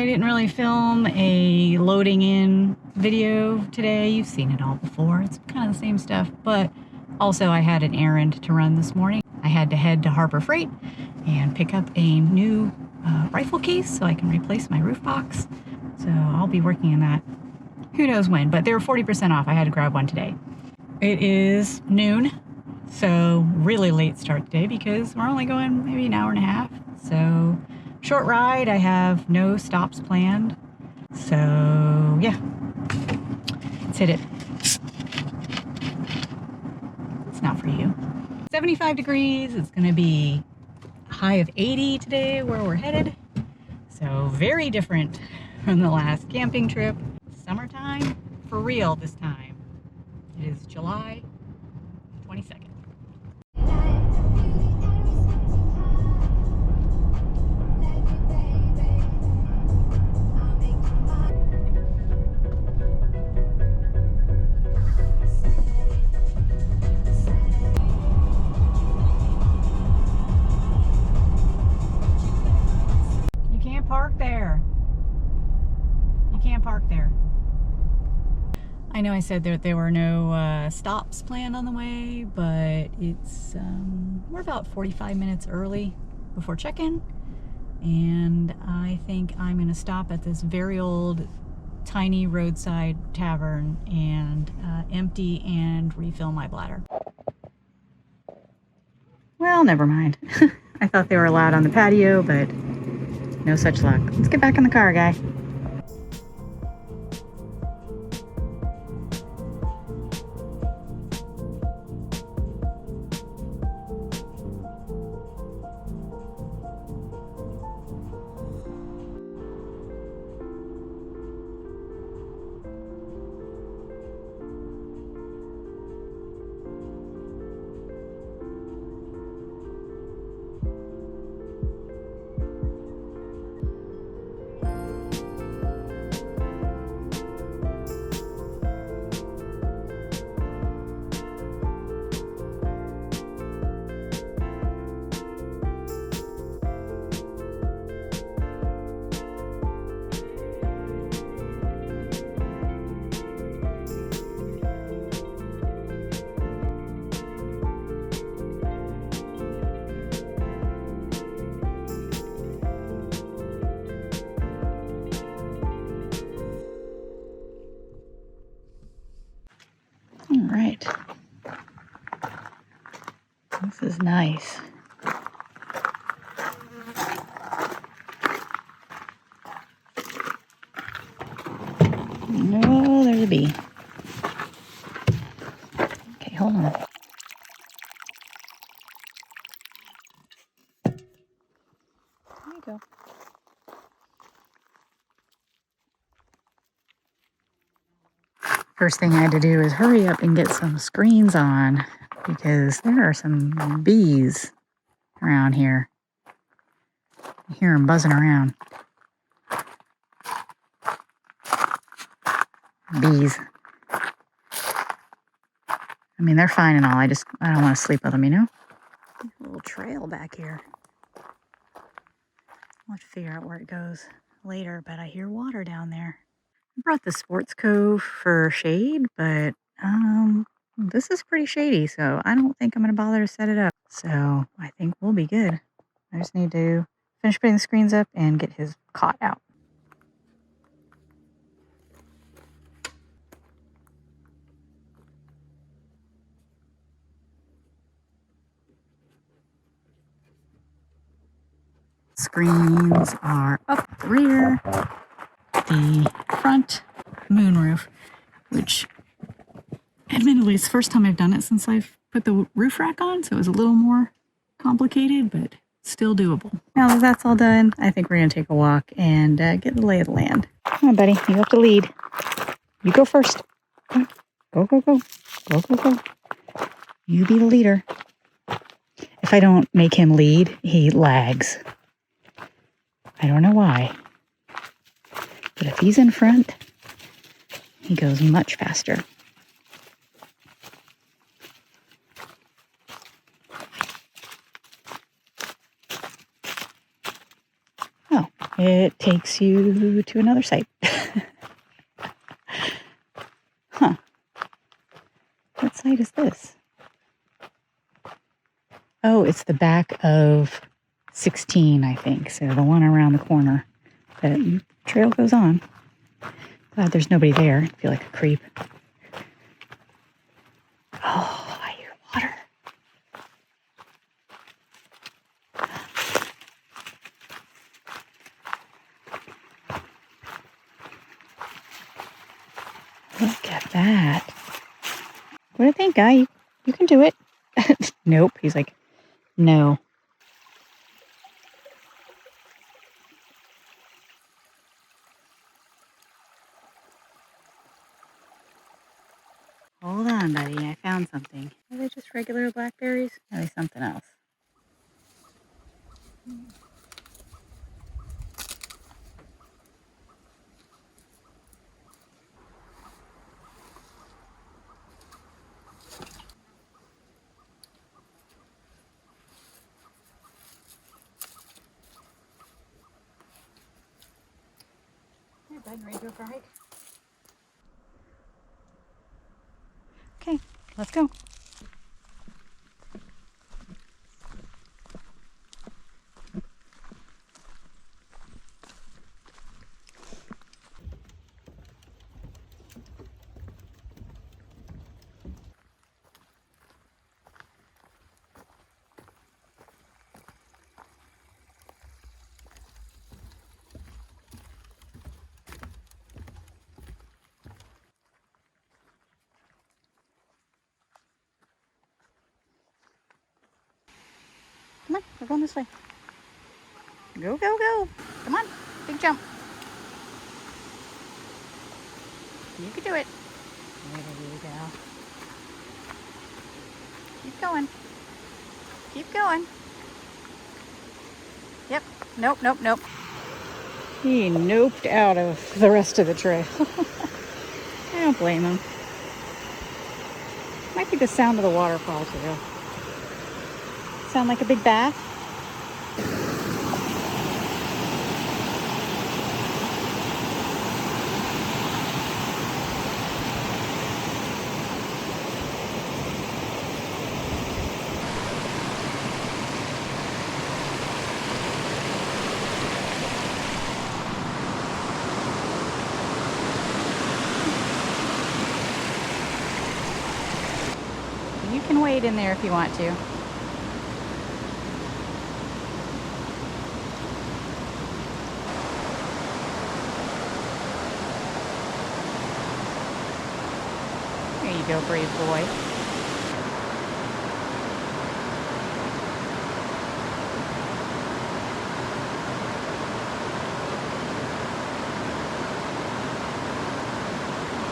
didn't really film a loading in video today. You've seen it all before. It's kind of the same stuff, but also I had an errand to run this morning. I had to head to Harbor Freight and pick up a new rifle case so I can replace my roof box. So I'll be working on that who knows when, but they were 40% off. I had to grab one today. It is noon, so really late start today because we're only going maybe an hour and a half. So short ride, I have no stops planned. So yeah, let's hit it. It's not for you. 75 degrees, it's gonna be a high of 80 today where we're headed. So very different from the last camping trip. Summertime for real this time. It is July 22nd. You can't park there. You can't park there. I know I said that there were no stops planned on the way, but it's we're about 45 minutes early before check-in, and I think I'm going to stop at this very old, tiny roadside tavern and empty and refill my bladder. Well, never mind. I thought they were allowed on the patio, but no such luck. Let's get back in the car, guy. All right. This is nice. No, there's a bee. Okay, hold on. There you go. First thing I had to do is hurry up and get some screens on because there are some bees around here. You hear them buzzing around. Bees. I mean, they're fine and all. I don't want to sleep with them, you know? There's a little trail back here. I'll have to figure out where it goes later, but I hear water down there. I brought the Sports Cove for shade, but this is pretty shady, so I don't think I'm going to bother to set it up. So I think we'll be good. I just need to finish putting the screens up and get his cot out. Screens are up the rear, the front moonroof, which admittedly it's the first time I've done it since I've put the roof rack on, so it was a little more complicated, but still doable. Now that that's all done, I think we're going to take a walk and get the lay of the land. Come on, buddy. You have to lead. You go first. Come on. Go, go, go. Go, go, go. You be the leader. If I don't make him lead, he lags. I don't know why. But if he's in front, he goes much faster. Oh, it takes you to another site. Huh. What site is this? Oh, it's the back of 16, I think. So the one around the corner. The trail goes on. Glad there's nobody there. I feel like a creep. Oh, I hear water. Look at that. What do you think, guy? You can do it. Nope. He's like, no. Hold on, buddy. I found something. Are they just regular blackberries? Or are they something else? Hey, bud. Ready to go for a hike? Okay, let's go. Come on, we're going this way. Go, go, go. Come on, big jump. You can do it. There you go. Keep going. Keep going. Yep. Nope, nope, nope. He noped out of the rest of the trail. I don't blame him. Might be the sound of the waterfall too. Sound like a big bath? You can wade in there if you want to. There you go, brave boy.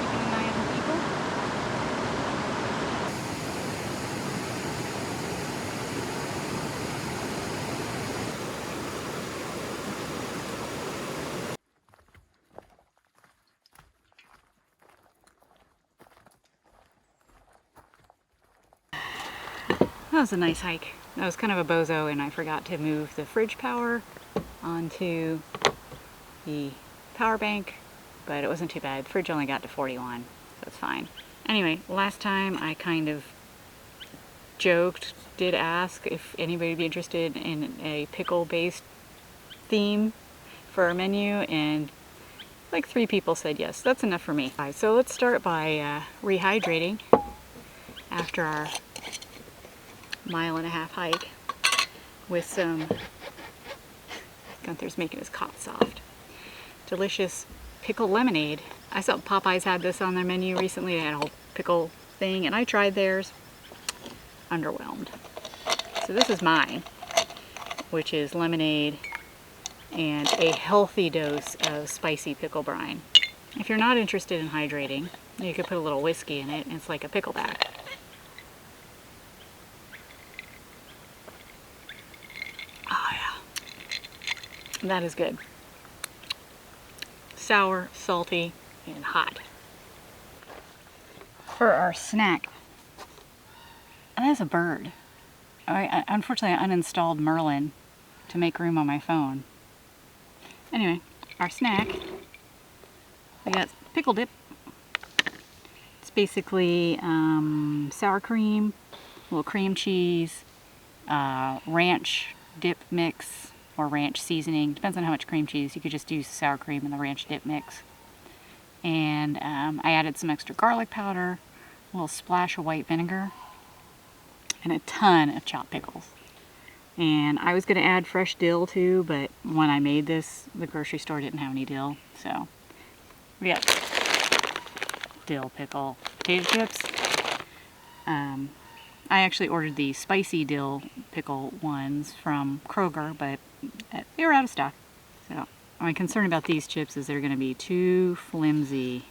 Keeping an eye on the people. That was a nice hike. That was kind of a bozo, and I forgot to move the fridge power onto the power bank, but it wasn't too bad. The fridge only got to 41, so it's fine. Anyway, last time I kind of joked, did ask if anybody would be interested in a pickle-based theme for our menu, and like 3 people said yes. That's enough for me. So let's start by rehydrating after our 1.5 mile hike with some, Gunther's making his cot soft, delicious pickle lemonade. I saw Popeyes had this on their menu recently. They had a whole pickle thing, and I tried theirs. Underwhelmed. So this is mine, which is lemonade and a healthy dose of spicy pickle brine. If you're not interested in hydrating, you could put a little whiskey in it, and it's like a pickleback. Oh yeah, that is good. Sour, salty, and hot. For our snack, that is a bird. Unfortunately, I uninstalled Merlin to make room on my phone. Anyway, our snack, we got pickle dip. It's basically sour cream, a little cream cheese, ranch dip mix or ranch seasoning. Depends on how much cream cheese. You could just use sour cream in the ranch dip mix. And I added some extra garlic powder, a little splash of white vinegar, and a ton of chopped pickles. And I was going to add fresh dill too, but when I made this, the grocery store didn't have any dill. So we got dill pickle potato chips. I actually ordered the spicy dill pickle ones from Kroger, but they were out of stock. So my concern about these chips is they're going to be too flimsy.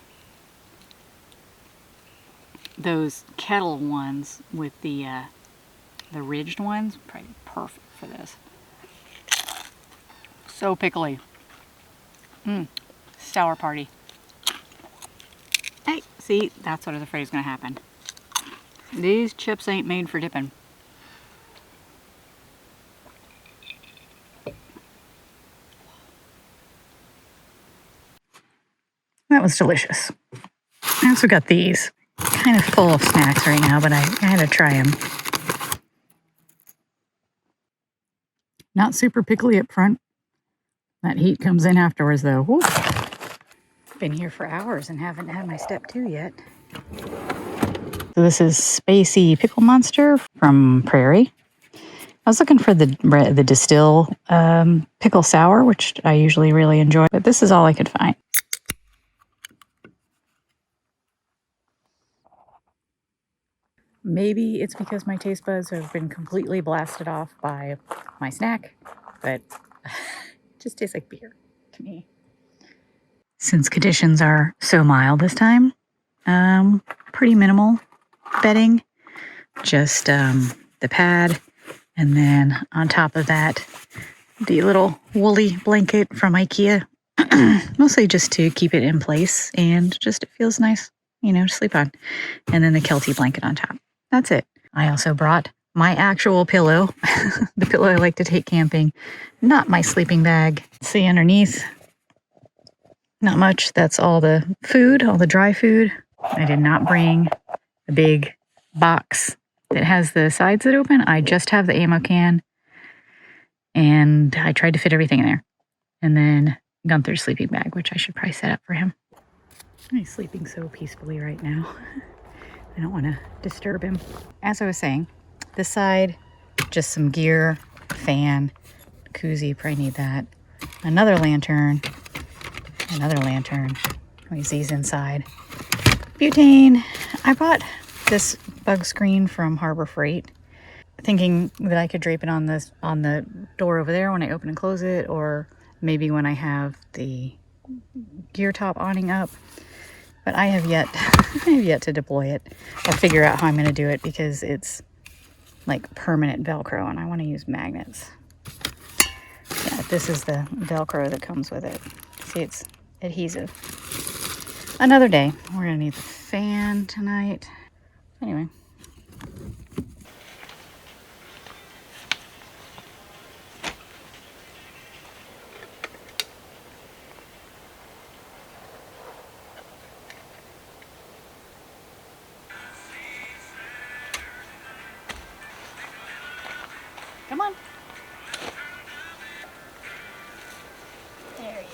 Those kettle ones with the ridged ones, probably perfect for this. So pickly. Sour party. Hey, see, that's what I was afraid was going to happen. These chips ain't made for dipping. That was delicious. I also got these. Kind of full of snacks right now, but I had to try them. Not super pickly up front. That heat comes in afterwards though. Woo. Been here for hours and haven't had my step 2 yet. So this is Spacey Pickle Monster from Prairie. I was looking for the Distill pickle sour, which I usually really enjoy, but this is all I could find. Maybe it's because my taste buds have been completely blasted off by my snack, but it just tastes like beer to me. Since conditions are so mild this time, pretty minimal bedding, just the pad, and then on top of that, the little woolly blanket from IKEA, mostly just to keep it in place and just it feels nice, you know, to sleep on. And then the Kelty blanket on top. That's it. I also brought my actual pillow, the pillow I like to take camping, not my sleeping bag. See underneath, not much. That's all the food, all the dry food. I did not bring a big box that has the sides that open. I just have the ammo can, and I tried to fit everything in there. And then Gunther's sleeping bag, which I should probably set up for him. He's sleeping so peacefully right now. I don't want to disturb him. As I was saying, this side, just some gear, fan, koozie, probably need that. Another lantern. Always these inside. Butane. I bought this bug screen from Harbor Freight, thinking that I could drape it on the door over there when I open and close it, or maybe when I have the gear top awning up. But I have yet to deploy it or figure out how I'm going to do it, because it's like permanent Velcro and I want to use magnets. Yeah, this is the Velcro that comes with it. See, it's adhesive. Another day. We're going to need the fan tonight. Anyway. Come on. There you go.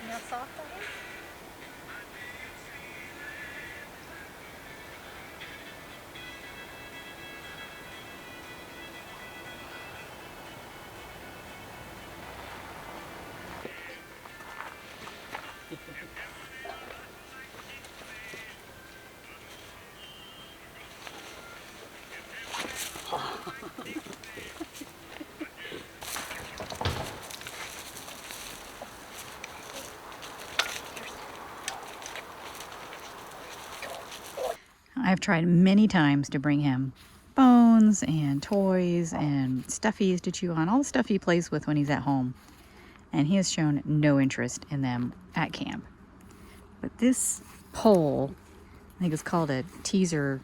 You know how soft that is? I've tried many times to bring him bones and toys and stuffies to chew on, all the stuff he plays with when he's at home. And he has shown no interest in them at camp. But this pole, I think it's called a teaser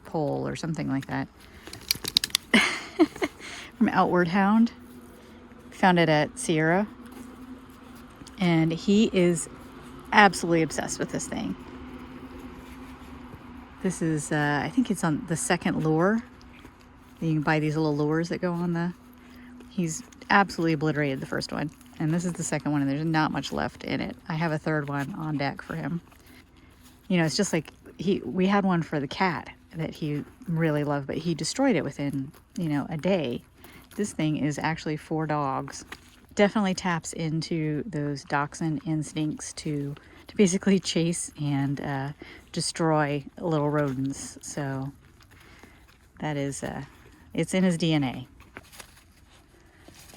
pole or something like that, from Outward Hound. Found it at Sierra. And he is absolutely obsessed with this thing. This is, I think it's on the second lure. You can buy these little lures that go on the... He's absolutely obliterated the first one. And this is the second one, and there's not much left in it. I have a third one on deck for him. You know, it's just like we had one for the cat that he really loved, but he destroyed it within, you know, a day. This thing is actually for dogs. Definitely taps into those dachshund instincts to basically chase and destroy little rodents. So that is, it's in his DNA.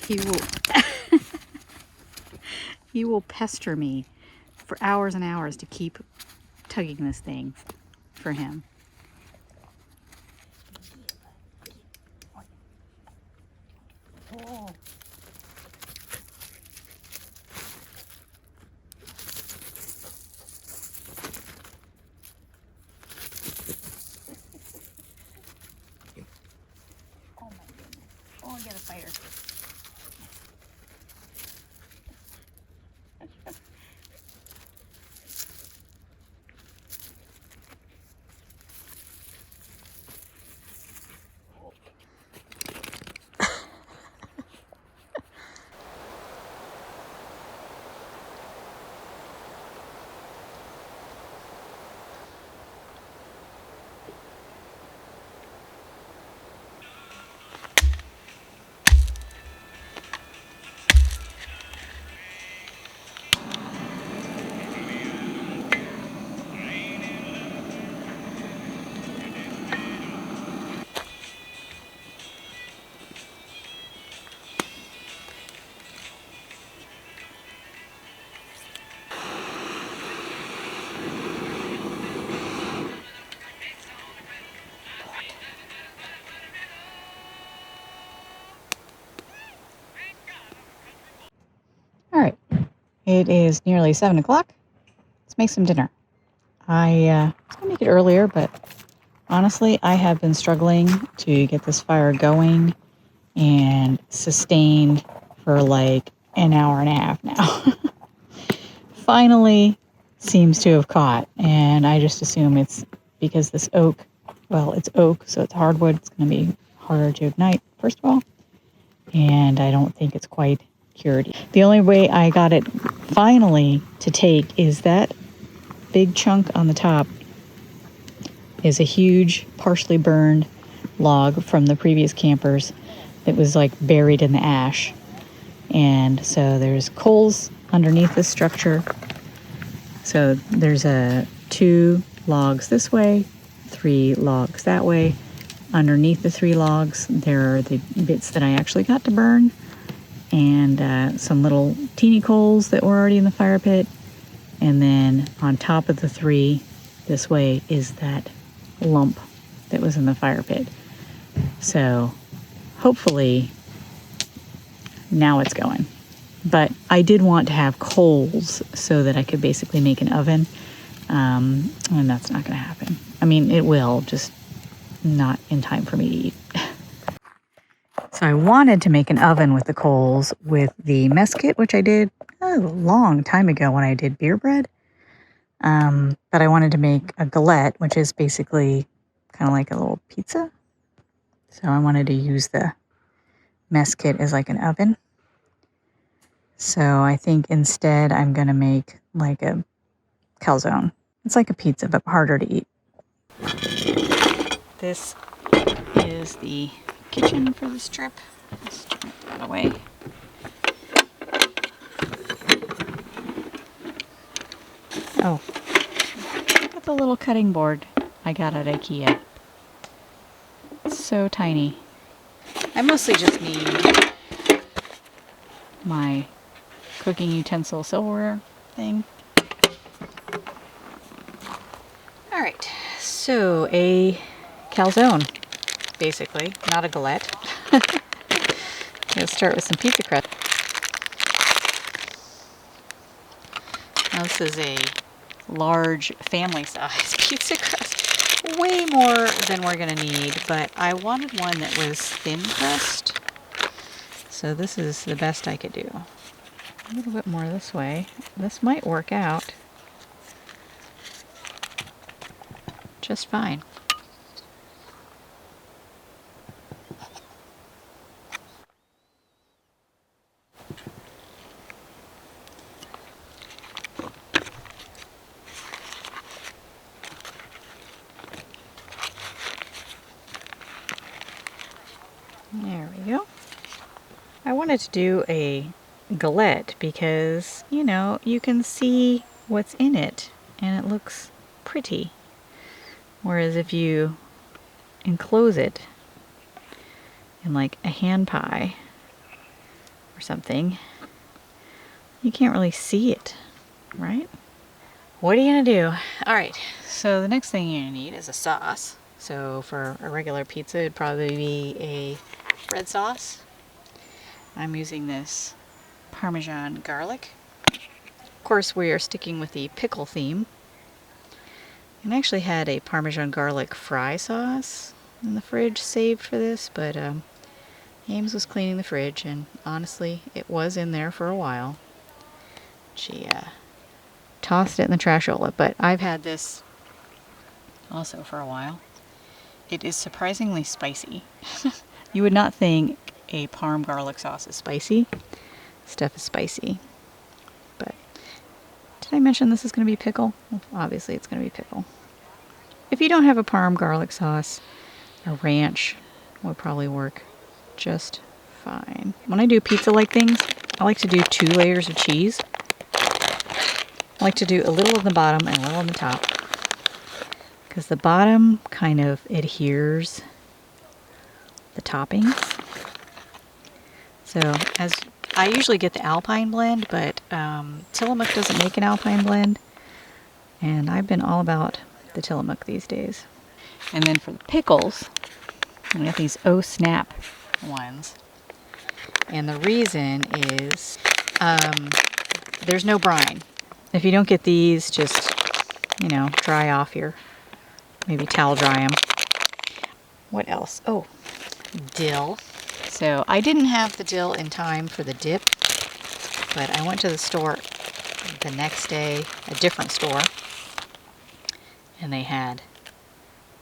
He will, he will pester me for hours and hours to keep tugging this thing for him. Oh. Oh my goodness. Oh, I got a spider. All right, it is nearly 7 o'clock. Let's make some dinner. I was gonna make it earlier, but honestly, I have been struggling to get this fire going and sustained for like an hour and a half now. Finally seems to have caught, and I just assume it's because this oak, well, it's oak, so it's hardwood. It's going to be harder to ignite, first of all, and I don't think it's quite cured. The only way I got it finally to take is that big chunk on the top is a huge, partially burned log from the previous campers that was like buried in the ash. And so there's coals underneath this structure. So there's 2 logs this way, 3 logs that way. Underneath the 3 logs, there are the bits that I actually got to burn, and some little teeny coals that were already in the fire pit. And then on top of the 3 this way is that lump that was in the fire pit. So hopefully now it's going. But I did want to have coals so that I could basically make an oven, and that's not going to happen. I mean, it will, just not in time for me to eat. So I wanted to make an oven with the coals with the mess kit, which I did a long time ago when I did beer bread. But I wanted to make a galette, which is basically kind of like a little pizza. So I wanted to use the mess kit as like an oven. So I think instead I'm going to make like a calzone. It's like a pizza, but harder to eat. This is the kitchen for this trip. Let's turn that away. Oh, look at the little cutting board I got at IKEA. It's so tiny. I mostly just need my cooking utensil silverware thing. All right, so a calzone, basically, not a galette. Let's start with some pizza crust. Now this is a large family-size pizza crust, way more than we're gonna need, but I wanted one that was thin crust. so this is the best I could do. A little bit more this way. This might work out just fine. There we go. I wanted to do a galette because, you know, you can see what's in it and it looks pretty. Whereas if you enclose it in like a hand pie or something, you can't really see it, right? What are you gonna do? All right, so the next thing you're gonna need is a sauce. So for a regular pizza, it'd probably be a red sauce. I'm using this Parmesan garlic. Of course, we are sticking with the pickle theme. And I actually had a Parmesan garlic fry sauce in the fridge saved for this, but Ames was cleaning the fridge, and honestly, it was in there for a while. She tossed it in the trashola, but I've had this also for a while. It is surprisingly spicy. You would not think a Parm garlic sauce is spicy. Stuff is spicy. But did I mention this is going to be pickle? Well, obviously it's going to be pickle. If you don't have a Parm garlic sauce, a ranch would probably work just fine. When I do pizza-like things, I like to do 2 layers of cheese. I like to do a little on the bottom and a little on the top, because the bottom kind of adheres the toppings. So as I usually get the Alpine blend, but Tillamook doesn't make an Alpine blend, and I've been all about the Tillamook these days. And then for the pickles, we got these Oh Snap ones, and the reason is there's no brine. If you don't get these, just, you know, dry off your, maybe towel dry them. What else? Oh, dill. So I didn't have the dill in time for the dip, but I went to the store the next day, a different store, and they had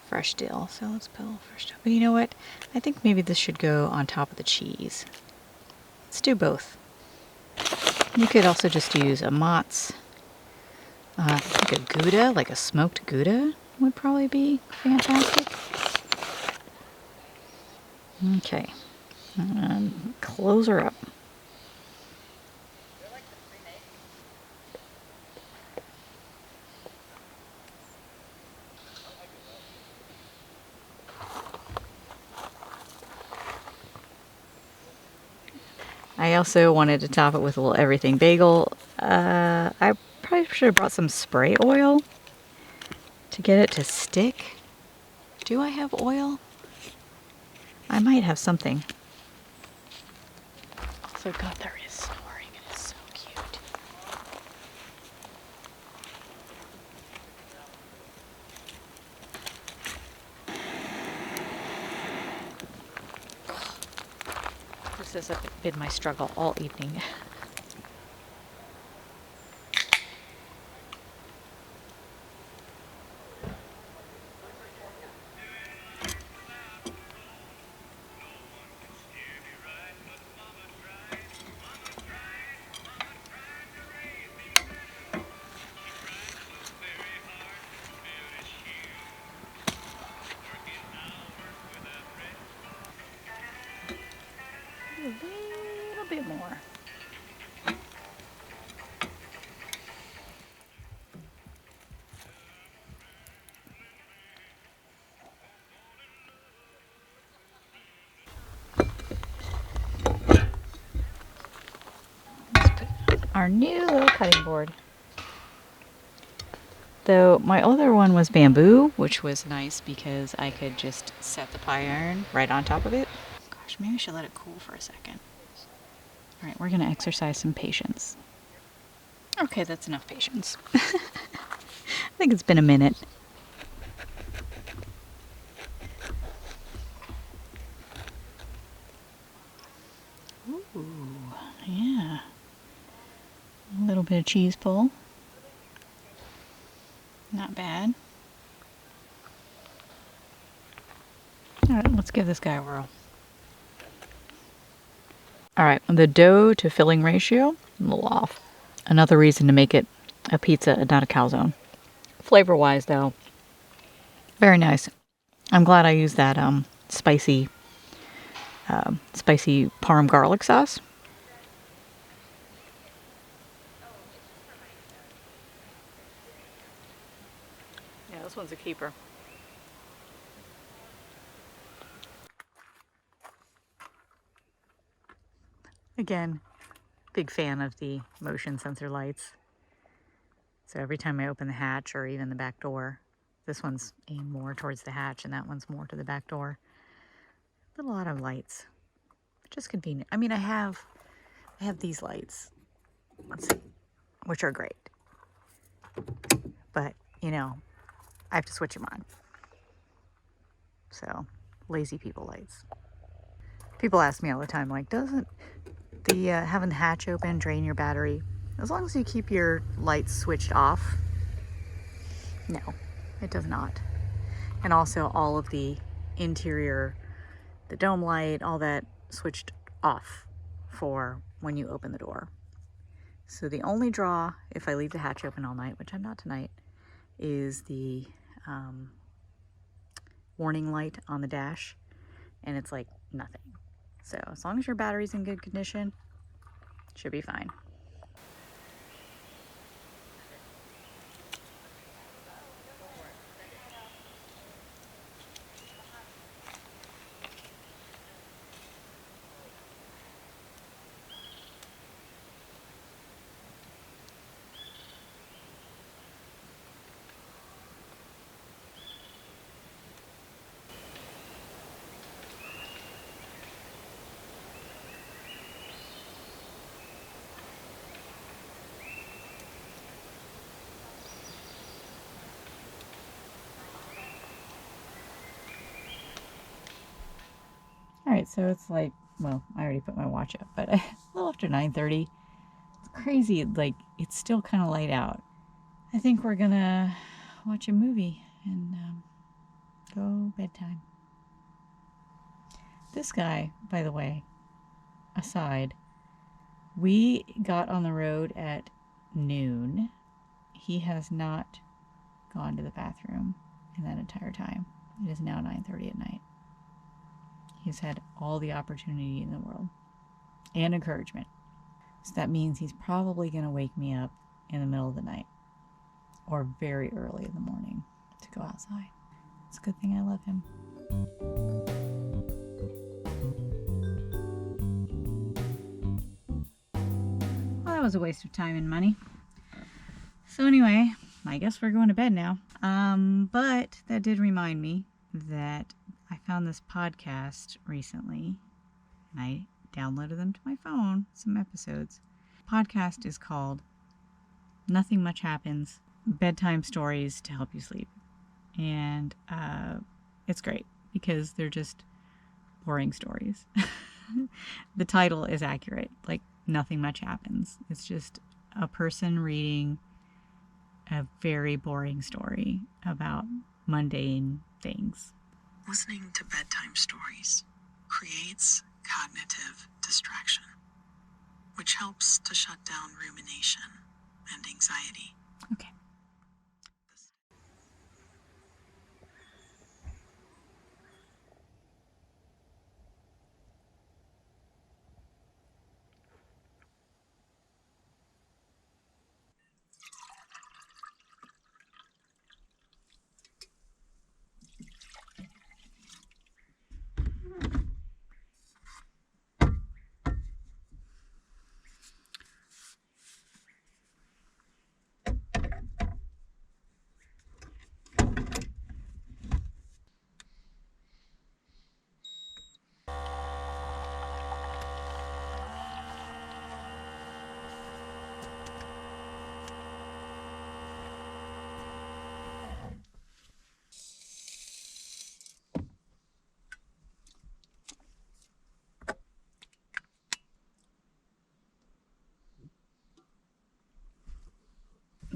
fresh dill. So let's put a little fresh dill. But you know what? I think maybe this should go on top of the cheese. Let's do both. You could also just use a Mott's, like a Gouda, like a smoked Gouda would probably be fantastic. Okay, close her up. I also wanted to top it with a little everything bagel. I probably should have brought some spray oil to get it to stick. Do I have oil? I might have something. Also, Gunther is snoring and it's so cute. This has been my struggle all evening. A little bit more. Let's put our new little cutting board. Though my other one was bamboo, which was nice because I could just set the pieiron right on top of it. Gosh, maybe I should let it cool for a second. All right, we're going to exercise some patience. Okay, that's enough patience. I think it's been a minute. Ooh. little bit of cheese pull. Not bad. Alright, let's give this guy a whirl. Alright, the dough to filling ratio, a little off. Another reason to make it a pizza and not a calzone. Flavor-wise, though, very nice. I'm glad I used that spicy parm garlic sauce. Yeah, this one's a keeper. Again, big fan of the motion sensor lights. So every time I open the hatch or even the back door, this one's aimed more towards the hatch and that one's more to the back door. A lot of lights, just convenient. I mean, I have these lights, let's see, which are great. But, you know, I have to switch them on. So, lazy people lights. People ask me all the time, like, doesn't the having the hatch open drain your battery? As long as you keep your lights switched off, no, it does not. And also all of the interior, the dome light, all that switched off for when you open the door. So the only draw, if I leave the hatch open all night, which I'm not tonight, is the warning light on the dash, and it's like nothing. So as long as your battery's in good condition, it should be fine. All right, so it's like, well, I already put my watch up, but a little after 9:30. It's crazy, like, it's still kind of light out. I think we're gonna watch a movie and go bedtime. This guy, by the way, aside, we got on the road at noon. He has not gone to the bathroom in that entire time. It is now 9:30 at night. He's had all the opportunity in the world and encouragement. So that means he's probably going to wake me up in the middle of the night or very early in the morning to go outside. It's a good thing I love him. Well, that was a waste of time and money. So anyway, I guess we're going to bed now. But that did remind me that I found this podcast recently, and I downloaded them to my phone, some episodes. The podcast is called Nothing Much Happens, Bedtime Stories to Help You Sleep. And it's great because they're just boring stories. The title is accurate, like nothing much happens. It's just a person reading a very boring story about mundane things. Listening to bedtime stories creates cognitive distraction, which helps to shut down rumination and anxiety. Okay.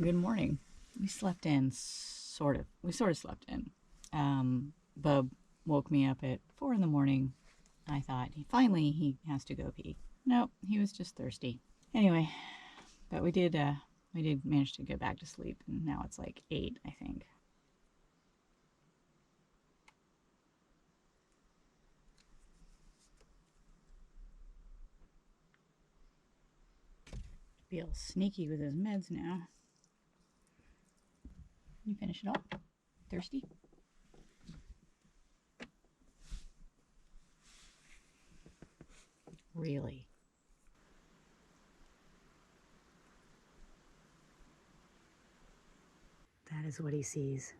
Good morning. We slept in, sort of. We sort of slept in. Bub woke me up at 4 in the morning. I thought finally he has to go pee. Nope, he was just thirsty. Anyway, but we did manage to get back to sleep, and now it's like 8, I think. Be all sneaky with his meds now. You finish it all? Thirsty? Really? That is what he sees.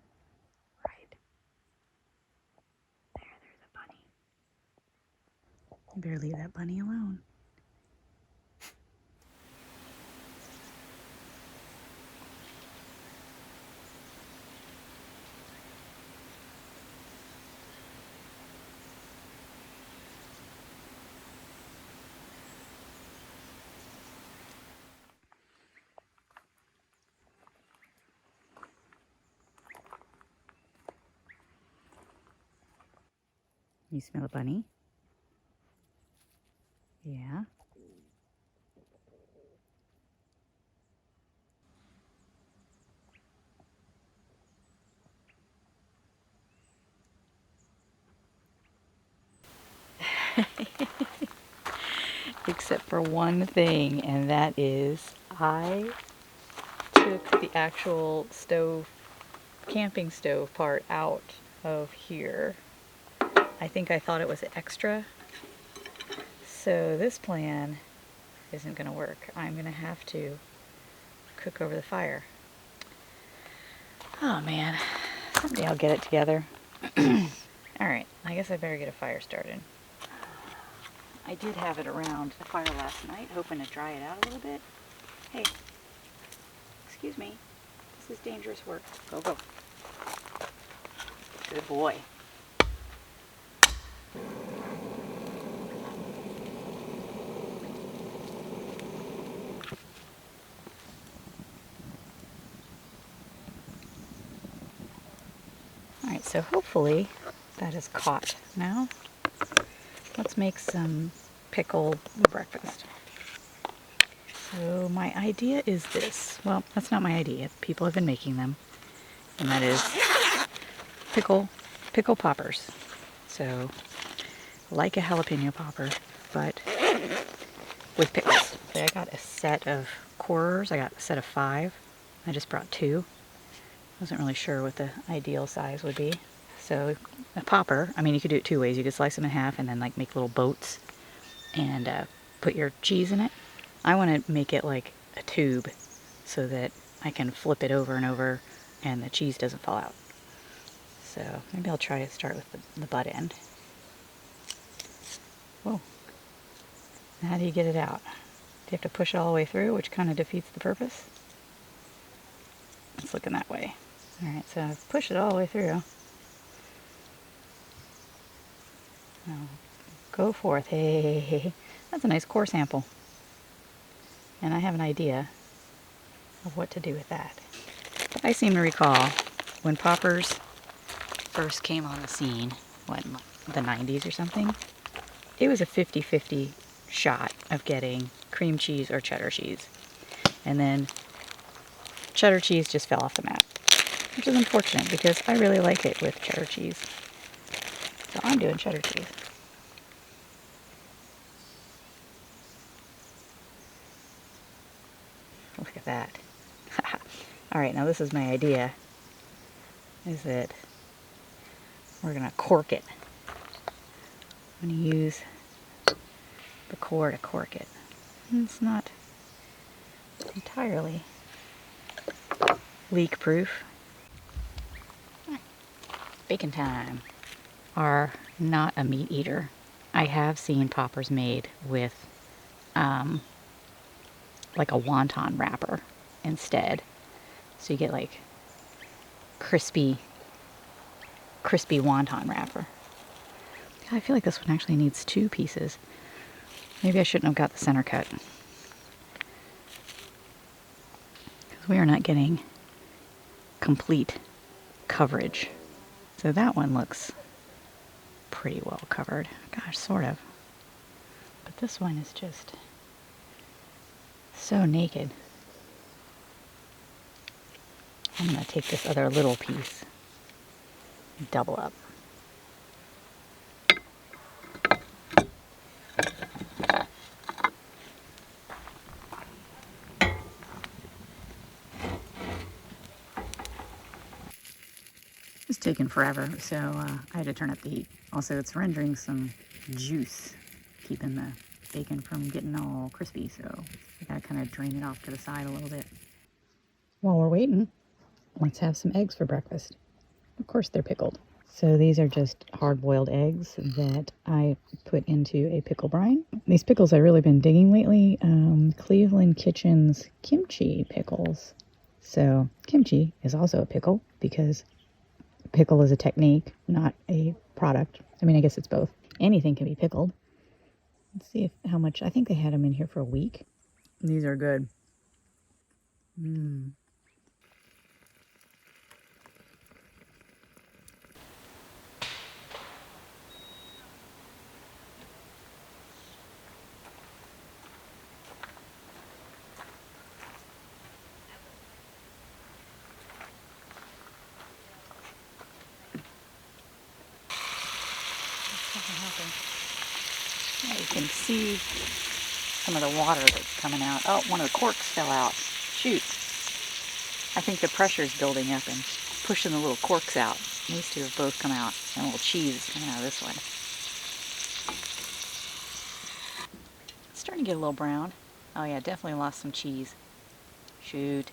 Right. There's a bunny. You better leave that bunny alone. You smell a bunny? Yeah. Except for one thing, and that is I took the actual stove, camping stove part out of here. I think I thought it was extra. So this plan isn't going to work. I'm going to have to cook over the fire. Oh man, someday I'll get it together. Alright, I guess I better get a fire started. I did have it around the fire last night, hoping to dry it out a little bit. Hey, excuse me, this is dangerous work. Go, go. Good boy. Alright, so hopefully that is caught now. Let's make some pickled breakfast. So my idea is this. Well, that's not my idea. People have been making them. And that is pickle poppers. So like a jalapeno popper, but with pickles. So I got a set of quarters. I got a set of 5. I just brought 2. Wasn't really sure what the ideal size would be. So a popper, I mean, you could do it 2 ways. You could slice them in half and then like make little boats and put your cheese in it. I want to make it like a tube so that I can flip it over and over and the cheese doesn't fall out. So maybe I'll try to start with the butt end. Whoa. How do you get it out? Do you have to push it all the way through, which kind of defeats the purpose? It's looking that way. Alright, so I've pushed it all the way through. Now, go forth. Hey, that's a nice core sample. And I have an idea of what to do with that. But I seem to recall when poppers first came on the scene, what, the 90s or something, it was a 50-50 shot of getting cream cheese or cheddar cheese. And then cheddar cheese just fell off the map, which is unfortunate because I really like it with cheddar cheese. So I'm doing cheddar cheese. Look at that. Alright, now this is my idea, is that we're going to cork it. I'm going to use the core to cork it. And it's not entirely leak proof. Bacon time. Are not a meat eater. I have seen poppers made with like a wonton wrapper instead. So you get like crispy wonton wrapper. I feel like this one actually needs 2 pieces. Maybe I shouldn't have got the center cut. We are not getting complete coverage. So that one looks pretty well covered. Gosh, sort of. But this one is just so naked. I'm going to take this other little piece, double up. It's taken forever, so I had to turn up the heat. Also, it's rendering some juice, keeping the bacon from getting all crispy, so I gotta kind of drain it off to the side a little bit. While we're waiting, let's have some eggs for breakfast. Of course they're pickled. So these are just hard-boiled eggs that I put into a pickle brine. These pickles I've really been digging lately. Cleveland Kitchen's kimchi pickles. So kimchi is also a pickle because pickle is a technique, not a product. I mean, I guess it's both. Anything can be pickled. Let's see how much. I think they had them in here for a week. These are good. Yeah, you can see some of the water that's coming out. Oh, one of the corks fell out. Shoot. I think the pressure is building up and pushing the little corks out. These two have both come out. And a little cheese is coming out of this one. It's starting to get a little brown. Oh yeah, definitely lost some cheese. Shoot.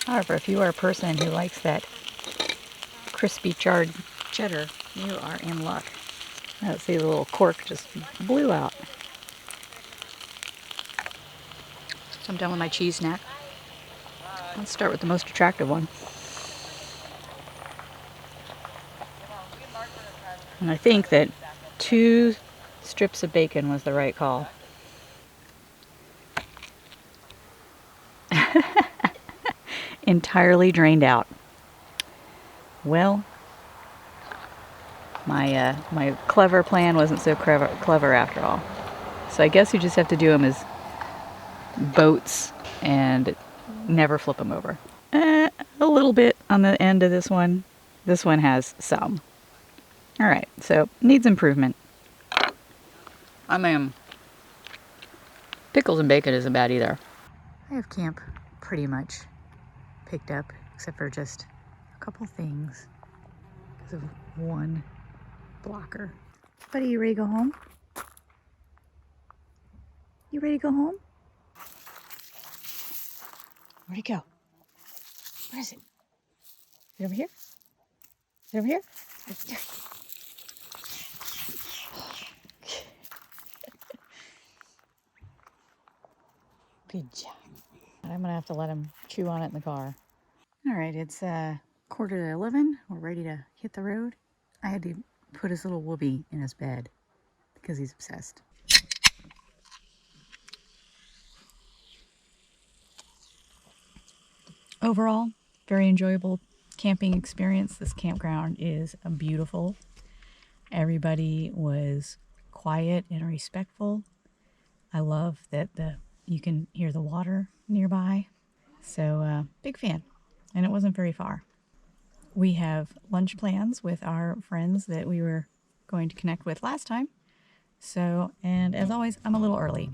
However, if you are a person who likes that crispy charred cheddar, you are in luck. Let's see, the little cork just blew out. So I'm done with my cheese snack. Let's start with the most attractive one. And I think that 2 strips of bacon was the right call. Entirely drained out. Well, my clever plan wasn't so clever after all. So I guess you just have to do them as boats and never flip them over. A little bit on the end of this one. This one has some. All right, so needs improvement. I mean, pickles and bacon isn't bad either. I have camp pretty much picked up, except for just a couple things because of one blocker. Buddy, you ready to go home? You ready to go home? Where'd he go? Where is it? Is it over here? Is it over here? Good job. I'm gonna have to let him chew on it in the car. All right, it's 10:45. We're ready to hit the road. I had to put his little whoopee in his bed because he's obsessed. Overall, very enjoyable camping experience. This campground is beautiful. Everybody was quiet and respectful. I love that you can hear the water nearby. So big fan. And it wasn't very far. We have lunch plans with our friends that we were going to connect with last time. So, and as always, I'm a little early.